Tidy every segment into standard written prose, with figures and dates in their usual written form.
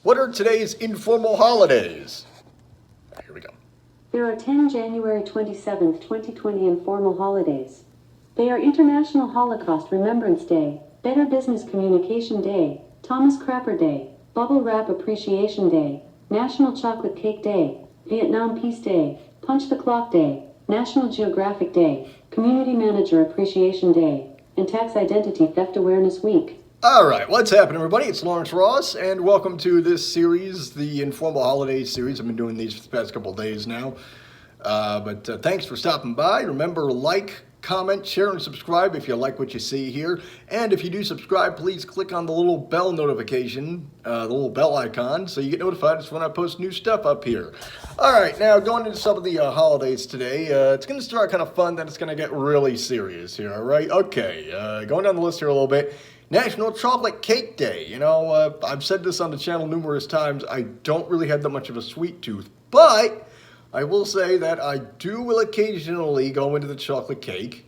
What are today's informal holidays? Here we go. There are 10 January 27th, 2020 informal holidays. They are International Holocaust Remembrance Day, Better Business Communication Day, Thomas Crapper Day, Bubble Wrap Appreciation Day, National Chocolate Cake Day, Vietnam Peace Day, Punch the Clock Day, National Geographic Day, Community Manager Appreciation Day, and Tax Identity Theft Awareness Week. All right, what's happening, everybody? It's Lawrence Ross, and welcome to this series, the Informal Holidays series. I've been doing these for the past couple of days now. But thanks for stopping by. Remember, like, comment, share, and subscribe if you like what you see here. And if you do subscribe, please click on the little bell notification, the little bell icon, so you get notified when I post new stuff up here. All right, now going into some of the holidays today, it's going to start kind of fun, then it's going to get really serious here, all right? Okay, going down the list here a little bit. National Chocolate Cake Day. You know, I've said this on the channel numerous times. I don't really have that much of a sweet tooth, but I will say that I will occasionally go into the chocolate cake.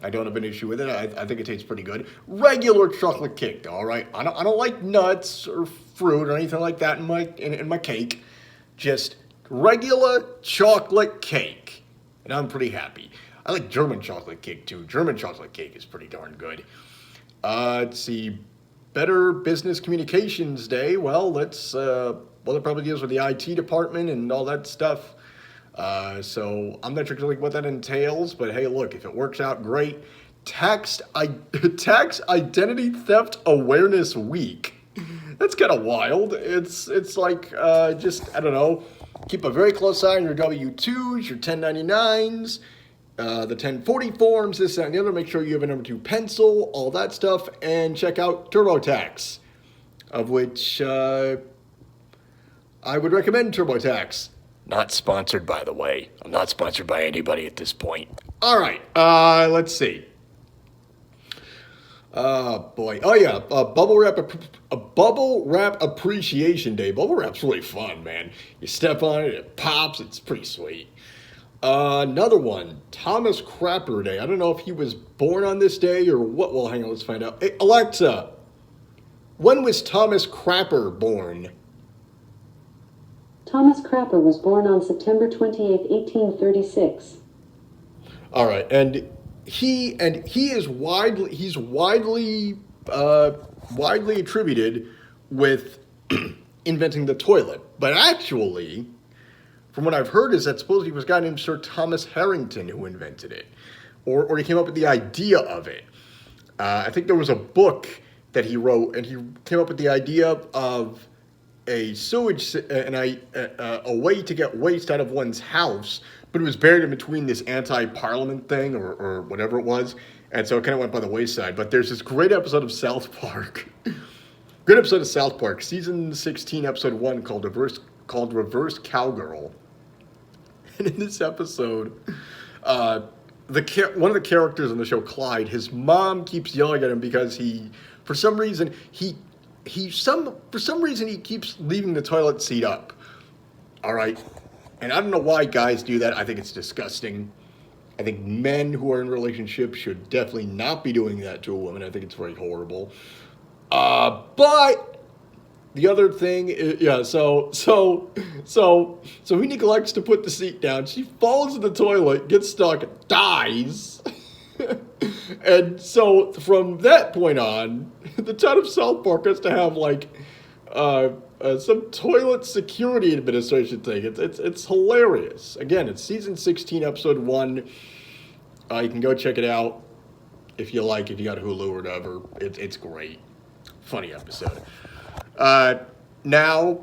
I don't have an issue with it. I think it tastes pretty good. Regular chocolate cake, though, all right? I don't like nuts or fruit or anything like that in my cake. Just regular chocolate cake, and I'm pretty happy. I like German chocolate cake, too. German chocolate cake is pretty darn good. Let's see, Better Business Communications Day. Well, that probably deals with the IT department and all that stuff. So I'm not sure exactly what that entails, but hey, look, if it works out, great. Tax Identity Theft Awareness Week. That's kind of wild. It's like just, I don't know, keep a very close eye on your W-2s, your 1099s. The 1040 forms, this, that, and the other. Make sure you have a number 2 pencil, all that stuff, and check out TurboTax, of which I would recommend TurboTax. Not sponsored, by the way. I'm not sponsored by anybody at this point. All right, let's see. Boy. Oh, yeah, Bubble Wrap Appreciation Day. Bubble Wrap's really fun, man. You step on it, it pops, it's pretty sweet. Another one, Thomas Crapper Day. I don't know if he was born on this day or what. Well, hang on, let's find out. Hey, Alexa, when was Thomas Crapper born? Thomas Crapper was born on September 28, 1836. All right, and he is widely attributed with inventing the toilet, but actually, from what I've heard, is that supposedly it was a guy named Sir Thomas Harrington who invented it, or he came up with the idea of it. I think there was a book that he wrote, and he came up with the idea of a sewage and a way to get waste out of one's house, but it was buried in between this anti-parliament thing or whatever it was, and so it kind of went by the wayside. But there's this great episode of South Park, season 16, episode 1, called Reverse Cowgirl. And in this episode, one of the characters on the show, Clyde, his mom keeps yelling at him because for some reason he keeps leaving the toilet seat up. All right, and I don't know why guys do that. I think it's disgusting. I think men who are in relationships should definitely not be doing that to a woman. I think it's very horrible. But the other thing is, yeah, so he neglects to put the seat down. She falls in the toilet, gets stuck, dies. And so from that point on, the town of South Park has to have like some toilet security administration thing. It's hilarious. Again, it's season 16, episode 1. You can go check it out if you like, if you got Hulu or whatever. It's great. Funny episode. Now,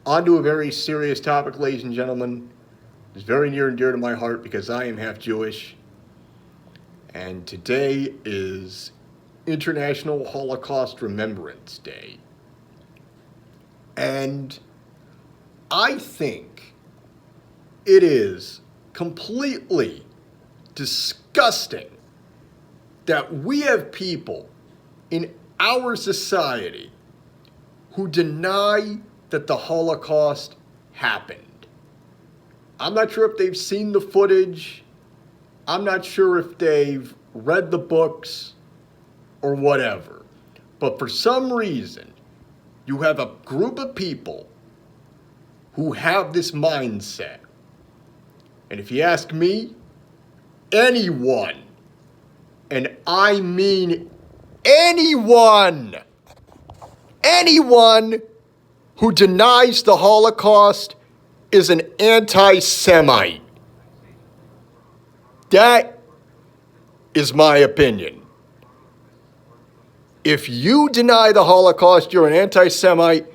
on to a very serious topic, ladies and gentlemen. It's very near and dear to my heart because I am half Jewish. And today is International Holocaust Remembrance Day. And I think it is completely disgusting that we have people in our society who deny that the Holocaust happened. I'm not sure if they've seen the footage. I'm not sure if they've read the books or whatever. But for some reason, you have a group of people who have this mindset. And if you ask me, anyone, and I mean anyone who denies the Holocaust is an anti-Semite. That is my opinion. If you deny the Holocaust, you're an anti-Semite,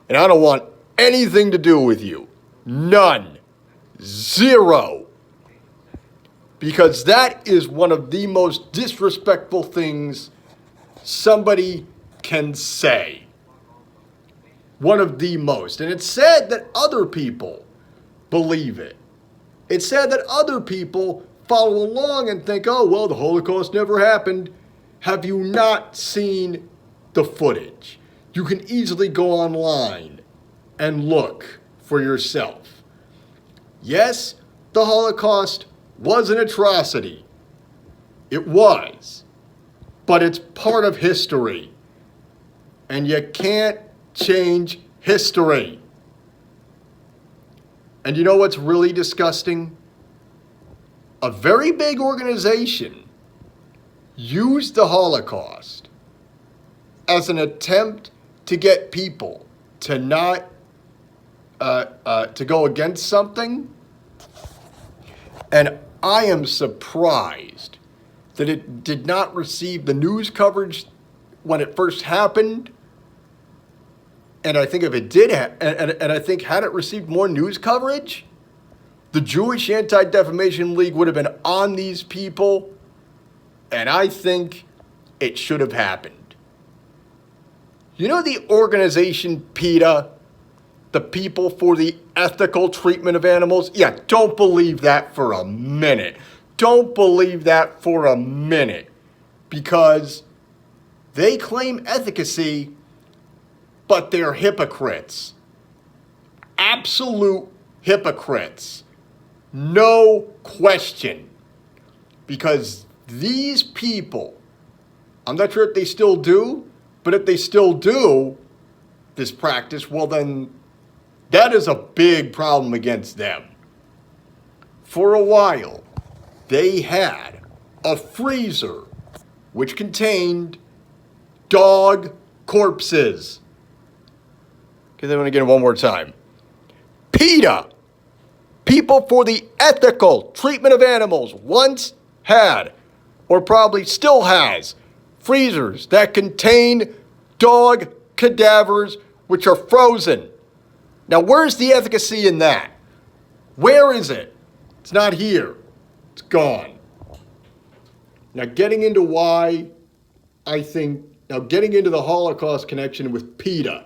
and I don't want anything to do with you. None. Zero. Because that is one of the most disrespectful things somebody can say. One of the most. And it's sad that other people believe it. It's sad that other people follow along and think, oh, well, the Holocaust never happened. Have you not seen the footage? You can easily go online and look for yourself. Yes, the Holocaust was an atrocity. It was. But it's part of history. And you can't change history. And you know what's really disgusting? A very big organization used the Holocaust as an attempt to get people to not to go against something. And I am surprised that it did not receive the news coverage when it first happened. And I think if it did, and I think had it received more news coverage, the Jewish Anti-Defamation League would have been on these people. And I think it should have happened. You know the organization PETA, the People for the Ethical Treatment of Animals? Yeah, don't believe that for a minute. Don't believe that for a minute. Because they claim efficacy, but they're hypocrites. Absolute hypocrites. No question. Because these people, I'm not sure if they still do, but if they still do this practice, well then that is a big problem against them. For a while, they had a freezer which contained dog corpses. Okay, then I'm going to get it one more time. PETA, People for the Ethical Treatment of Animals, once had, or probably still has, freezers that contain dog cadavers which are frozen. Now, where's the efficacy in that? Where is it? It's not here. It's gone. Now, getting into the Holocaust connection with PETA.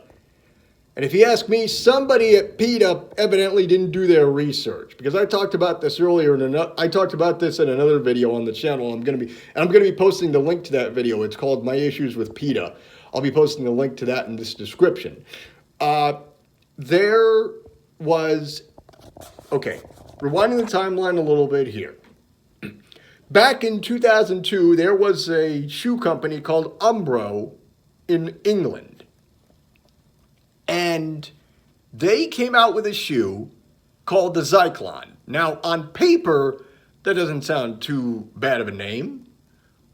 And if you ask me, somebody at PETA evidently didn't do their research, because I talked about this earlier, I talked about this in another video on the channel. I'm going to be posting the link to that video. It's called My Issues with PETA. I'll be posting the link to that in this description. There was, okay, rewinding the timeline a little bit here. Back in 2002, there was a shoe company called Umbro in England. And they came out with a shoe called the Zyklon. Now, on paper, that doesn't sound too bad of a name,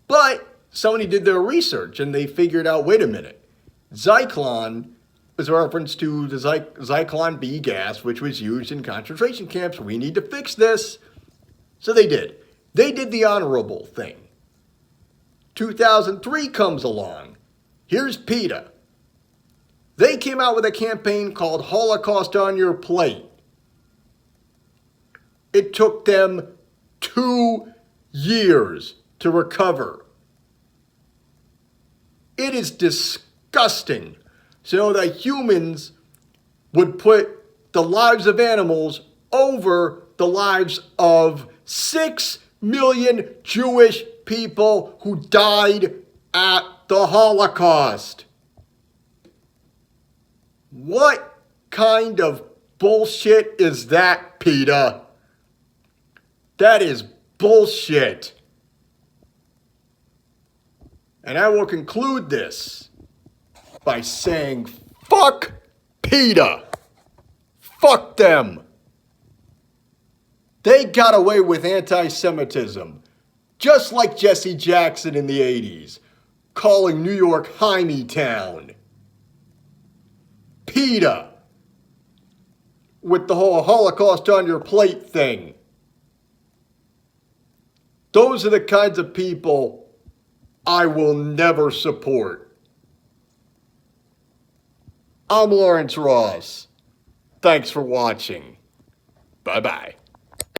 but somebody did their research and they figured out, wait a minute, Zyklon is a reference to the Zyklon B gas, which was used in concentration camps. We need to fix this. So they did. They did the honorable thing. 2003 comes along. Here's PETA. They came out with a campaign called Holocaust on Your Plate. It took them 2 years to recover. It is disgusting to know that humans would put the lives of animals over the lives of 6 million Jewish people who died at the Holocaust. What kind of bullshit is that, PETA? That is bullshit. And I will conclude this by saying, Fuck PETA. Fuck them. They got away with anti-Semitism, just like Jesse Jackson in the 80s, calling New York Town. PETA, with the whole Holocaust on your plate thing. Those are the kinds of people I will never support. I'm Lawrence Ross. Thanks for watching. Bye-bye.